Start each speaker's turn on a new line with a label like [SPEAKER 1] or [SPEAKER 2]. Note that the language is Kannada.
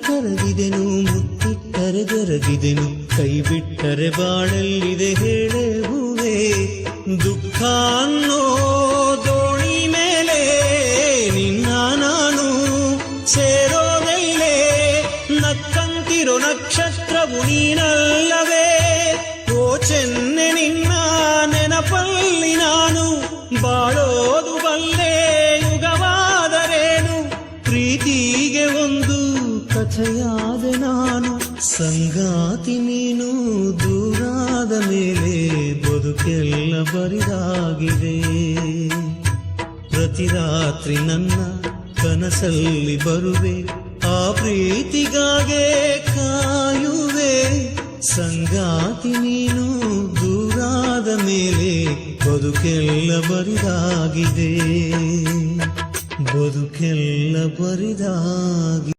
[SPEAKER 1] ಕರಗಿದೆನು, ಮುತ್ತಿಟ್ಟರೆ ಜರಗಿದೆನು, ಕೈ ಬಿಟ್ಟರೆ ಬಾಳಲ್ಲಿದೆ ಹೇಳೆ ಹೂವೆ. ದುಃಖ ಅನ್ನೋ ದೋಣಿ ಮೇಲೆ ನಿನ್ನ ನಾನು ಸೇರೋದಲ್ಲೇ, ನಕ್ಕಂತಿರೋ ನಕ್ಷತ್ರವು ನೀನಲ್ಲವೇ. ಓ ಚೆನ್ನೆ ನಿನ್ನ ನೆನಪಲ್ಲಿ ನಾನು ಬಾಳೋದು ಬಲ್ಲೆ ಯುಗವಾದರೇನು. ಪ್ರೀತಿಗೆ ಒಂದು ಕಥೆಯಾದೆ ನಾನು, ಸಂಗಾತಿ ನೀನು ದೂರಾದ ಮೇಲೆ ಬದುಕೆಲ್ಲ ಬರಿದಾಗಿದೆ. ಪ್ರತಿ ರಾತ್ರಿ ನನ್ನ ಕನಸಲ್ಲಿ ಬರುವೆ, ಆ ಪ್ರೀತಿಗಾಗೆ ಕಾಯುವೆ. ಸಂಗಾತಿ ನೀನು ದೂರಾದ ಮೇಲೆ ಬದುಕೆಲ್ಲ ಬರಿದಾಗಿದೆ, ಬದುಕೆಲ್ಲ ಬರಿದಾಗಿದೆ.